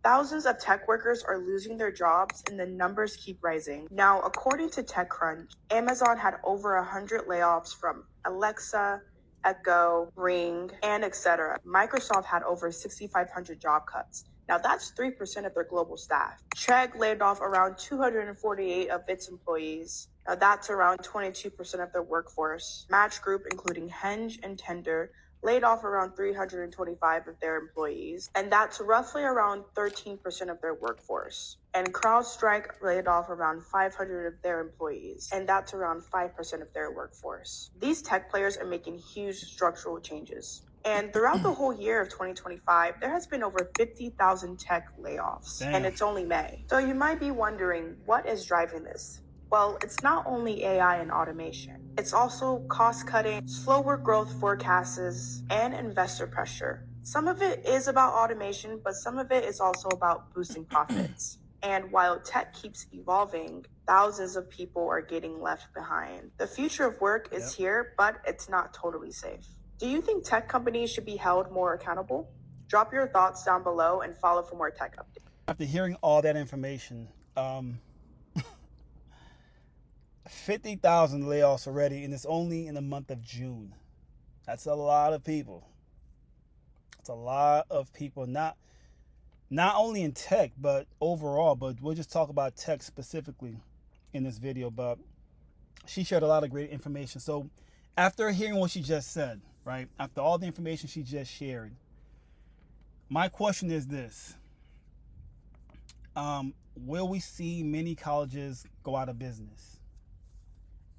Thousands of tech workers are losing their jobs and the numbers keep rising. Now, according to TechCrunch, Amazon had over 100 layoffs from Alexa, Echo, Ring, and etc. Microsoft had over 6,500 job cuts. Now that's 3% of their global staff. Chegg laid off around 248 of its employees. Now that's around 22% of their workforce. Match Group, including Henge and Tinder, laid off around 325 of their employees, and that's roughly around 13% of their workforce. And CrowdStrike laid off around 500 of their employees, and that's around 5% of their workforce. These tech players are making huge structural changes. And throughout the whole year of 2025, there has been over 50,000 tech layoffs, and it's only May. So you might be wondering, what is driving this? Well, it's not only AI and automation. It's also cost cutting, slower growth forecasts, and investor pressure. Some of it is about automation, but some of it is also about boosting profits. And while tech keeps evolving, thousands of people are getting left behind. The future of work is here, but it's not totally safe. Do you think tech companies should be held more accountable? Drop your thoughts down below and follow for more tech updates. After hearing all that information, 50,000 layoffs already, and it's only in the month of June. That's a lot of people. It's a lot of people, not only in tech, but overall. But we'll just talk about tech specifically in this video. But she shared a lot of great information. So after hearing what she just said, right, after all the information she just shared, my question is this. Will we see many colleges go out of business?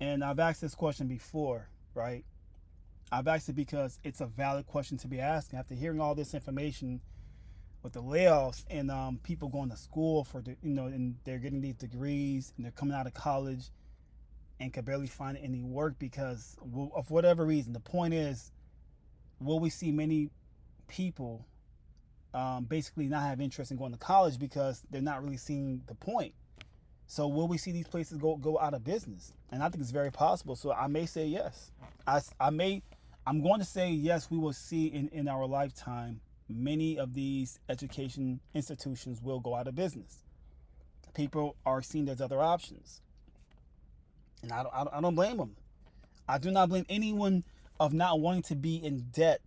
And I've asked this question before, right? I've asked it because it's a valid question to be asking. After hearing all this information with the layoffs and people going to school for the, and they're getting these degrees and they're coming out of college and can barely find any work because of whatever reason. The point is, will we see many people basically not have interest in going to college because they're not really seeing the point? So will we see these places go out of business? And I think it's very possible. So I may say yes. I'm going to say yes, we will see in our lifetime many of these education institutions will go out of business. People are seeing there's other options. And I don't blame them. I do not blame anyone of not wanting to be in debt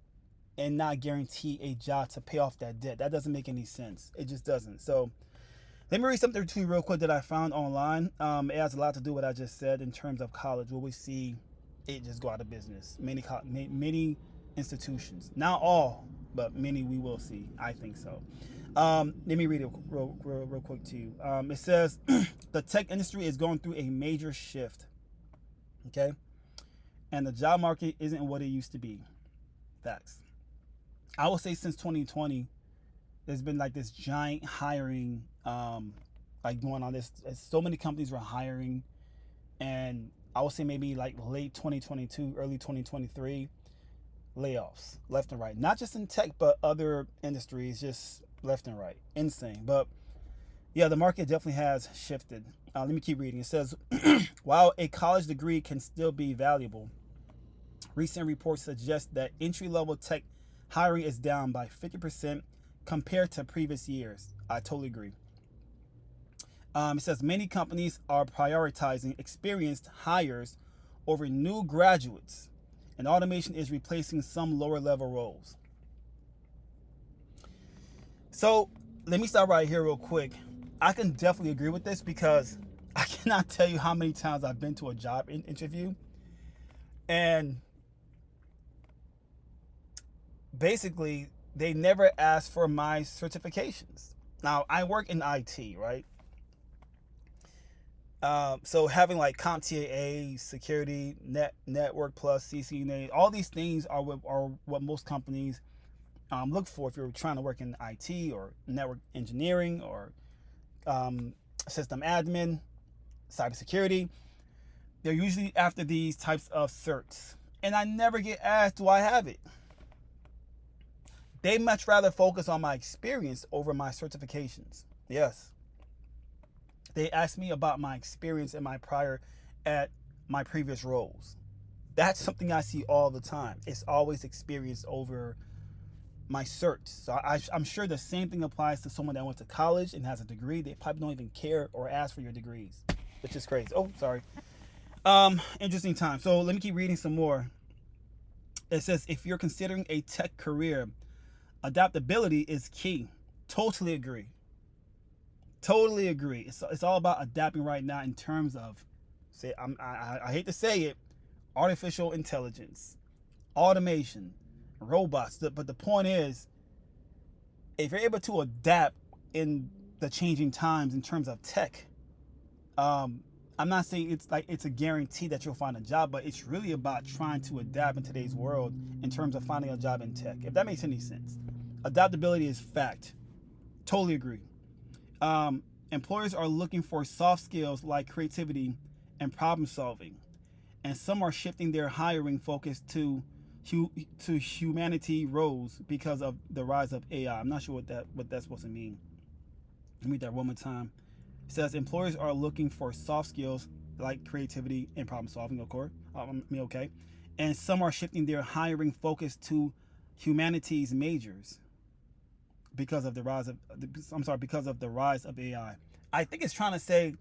and not guarantee a job to pay off that debt. That doesn't make any sense. It just doesn't. So let me read something to you real quick that I found online. It has a lot to do with what I just said in terms of college. Will we see it just go out of business? Many institutions. Not all, but many we will see. I think so. Let me read it real quick to you. It says, the tech industry is going through a major shift. Okay? And the job market isn't what it used to be. Facts. I will say since 2020, there's been like this giant hiring like going on. This so many companies were hiring, and I would say maybe like late 2022, early 2023, layoffs left and right. Not just in tech, but other industries, just left and right. Insane. But yeah, the market definitely has shifted. Let me keep reading. It says, while a college degree can still be valuable, recent reports suggest that entry-level tech hiring is down by 50% compared to previous years. I totally agree. It says many companies are prioritizing experienced hires over new graduates, and automation is replacing some lower level roles. So let me start right here real quick. I can definitely agree with this because I cannot tell you how many times I've been to a job interview and basically they never asked for my certifications. Now I work in IT, right? So having like CompTIA, security, network plus, CCNA, all these things are what most companies look for if you're trying to work in IT or network engineering or system admin, cybersecurity. They're usually after these types of certs. And I never get asked, do I have it? They much rather focus on my experience over my certifications. Yes. They asked me about my experience at my previous roles. That's something I see all the time. It's always experience over my certs. So I'm sure the same thing applies to someone that went to college and has a degree. They probably don't even care or ask for your degrees, which is crazy. Oh, sorry. Interesting time. So let me keep reading some more. It says, if you're considering a tech career, adaptability is key. Totally agree. Totally agree. It's all about adapting right now in terms of, say, I hate to say it, artificial intelligence, automation, robots. But the point is, if you're able to adapt in the changing times in terms of tech, I'm not saying it's a guarantee that you'll find a job, but it's really about trying to adapt in today's world in terms of finding a job in tech. If that makes any sense, adaptability is fact. Totally agree. Employers are looking for soft skills like creativity and problem solving, and some are shifting their hiring focus to humanity roles because of the rise of AI. I'm not sure what that's supposed to mean. Let me read that one more time. It says employers are looking for soft skills like creativity and problem solving, of course. Okay, and some are shifting their hiring focus to humanities majors because of the rise of AI. I think it's trying to say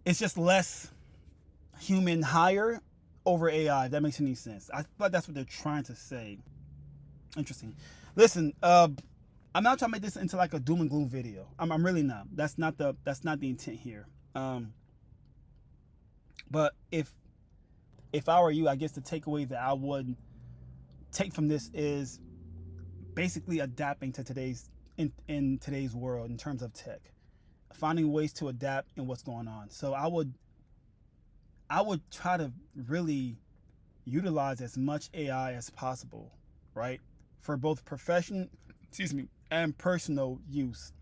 it's just less human hire over AI. If that makes any sense. I thought that's what they're trying to say. Interesting. Listen, I'm not trying to make this into like a doom and gloom video. I'm really not. That's not the intent here. But if I were you, I guess the takeaway that I would take from this is basically adapting to today's in today's world in terms of tech, finding ways to adapt in what's going on. So I would try to really utilize as much AI as possible, right? For both and personal use.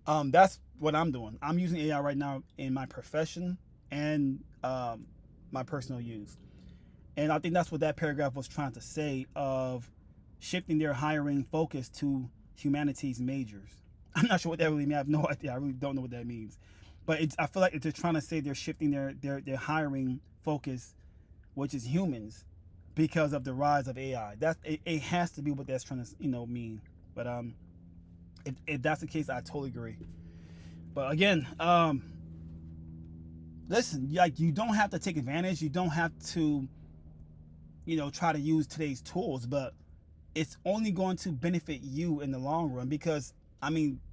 That's what I'm doing. I'm using AI right now in my profession and my personal use. And I think that's what that paragraph was trying to say, of shifting their hiring focus to humanities majors. I'm not sure what that really means. I have no idea. I really don't know what that means. But I feel like they're trying to say they're shifting their hiring focus, which is humans, because of the rise of AI. It has to be what that's trying to mean. But if that's the case, I totally agree. But again, listen, like, you don't have to take advantage. You don't have to try to use today's tools, but it's only going to benefit you in the long run, because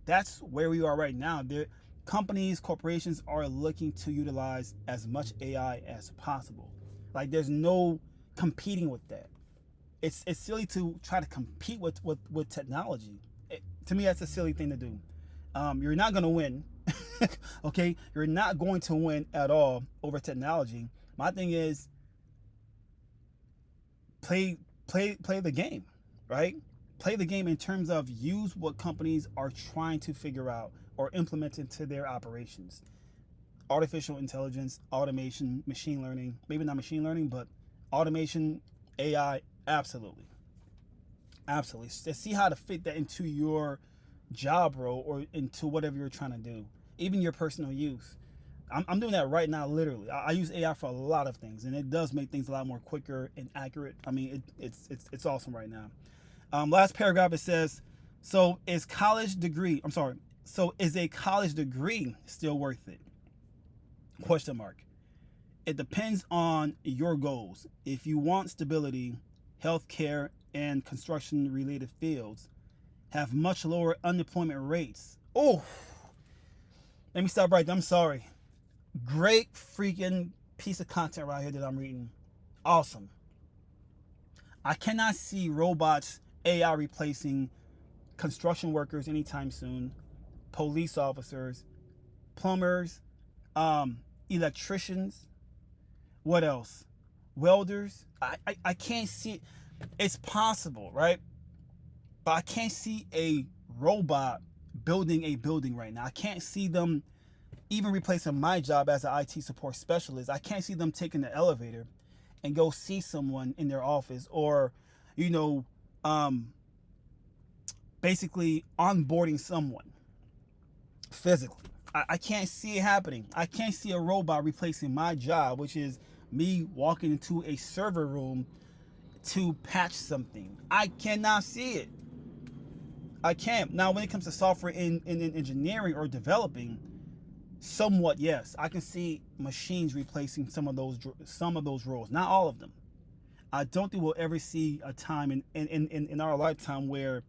that's where we are right now. Companies, corporations are looking to utilize as much AI as possible. Like, there's no competing with that. It's silly to try to compete with technology. To me, that's a silly thing to do. You're not going to win. Okay, you're not going to win at all over technology. My thing is, play the game, right? Play the game in terms of use what companies are trying to figure out or implement into their operations. Artificial intelligence, automation, machine learning, maybe not machine learning, but automation, AI, absolutely. Absolutely. See how to fit that into your job role or into whatever you're trying to do, even your personal use. I'm doing that right now, literally. I use AI for a lot of things, and it does make things a lot more quicker and accurate. It's awesome right now. Last paragraph, it says, so is a college degree still worth it? Question mark. It depends on your goals. If you want stability, healthcare and construction related fields have much lower unemployment rates. Oh, let me stop right there. I'm sorry. Great freaking piece of content right here that I'm reading. Awesome. I cannot see robots, AI replacing construction workers anytime soon, police officers, plumbers, electricians. What else? Welders. I can't see it. It's possible, right? But I can't see a robot building a building right now. I can't see them even replacing my job as an IT support specialist. I can't see them taking the elevator and go see someone in their office, or basically onboarding someone physically. I can't see it happening. I can't see a robot replacing my job, which is me walking into a server room, to patch something. I cannot see it. I can't. Now, when it comes to software in engineering or developing, somewhat yes, I can see machines replacing some of those roles. Not all of them. I don't think we'll ever see a time in our lifetime where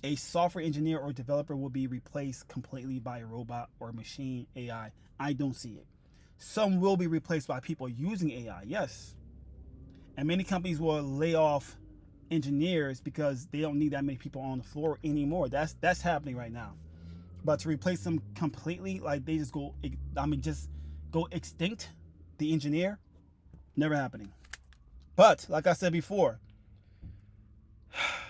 a software engineer or developer will be replaced completely by a robot or machine AI. I don't see it. Some will be replaced by people using AI, yes. And many companies will lay off engineers because they don't need that many people on the floor anymore. That's happening right now. But to replace them completely, like they just go extinct, the engineer, never happening. But like I said before,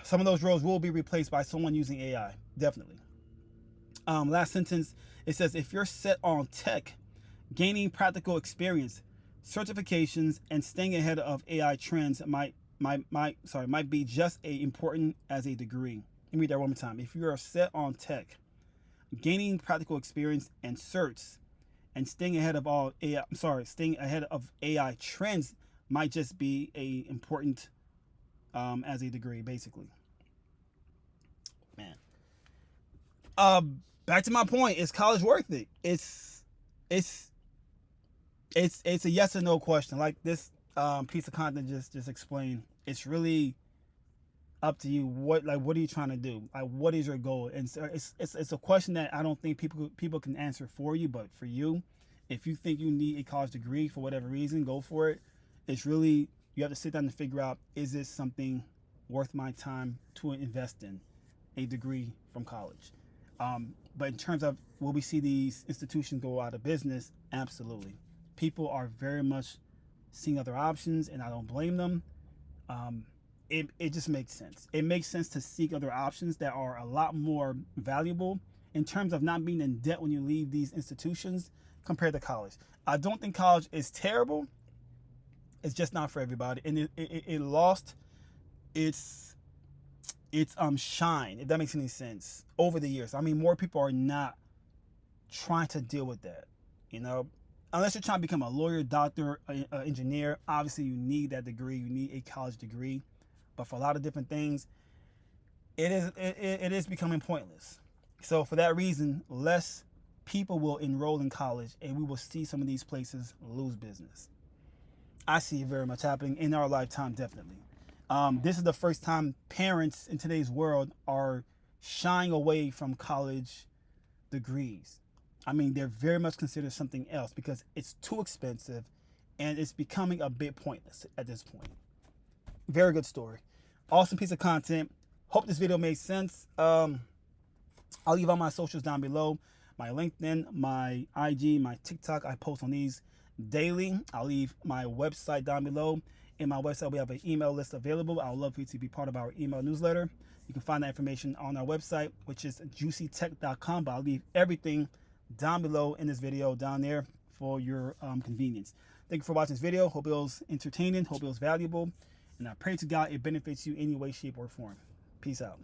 some of those roles will be replaced by someone using AI, definitely. Last sentence, it says, if you're set on tech, gaining practical experience, certifications, and staying ahead of AI trends might be just as important as a degree. Let me read that one more time. If you are set on tech, gaining practical experience and certs, and staying ahead of AI trends might just be a important as a degree, basically. Man. Back to my point, is college worth it? It's a yes or no question. Like this piece of content just explained. It's really up to you. What are you trying to do? Like, what is your goal? And so it's a question that I don't think people can answer for you, but for you, if you think you need a college degree for whatever reason, go for it. It's really, you have to sit down and figure out, is this something worth my time to invest in, a degree from college? But in terms of, will we see these institutions go out of business? Absolutely. People are very much seeing other options, and I don't blame them. It just makes sense. It makes sense to seek other options that are a lot more valuable in terms of not being in debt when you leave these institutions compared to college. I don't think college is terrible. It's just not for everybody, and it lost its shine, if that makes any sense, over the years. I mean, more people are not trying to deal with that, unless you're trying to become a lawyer, doctor, engineer. Obviously you need that degree, you need a college degree, but for a lot of different things, it is becoming pointless. So for that reason, less people will enroll in college, and we will see some of these places lose business. I see it very much happening in our lifetime, definitely. This is the first time parents in today's world are shying away from college degrees. I mean, they're very much considered something else because it's too expensive and it's becoming a bit pointless at this point. Very good story. Awesome piece of content. Hope this video made sense. I'll leave all my socials down below. My LinkedIn, my IG, my TikTok. I post on these daily. I'll leave my website down below. In my website, we have an email list available. I would love for you to be part of our email newsletter. You can find that information on our website, which is juicytech.com. But I'll leave everything down below in this video down there for your convenience. Thank you for watching this video. Hope it was entertaining. Hope it was valuable. And I pray to God it benefits you in any way, shape, or form. Peace out.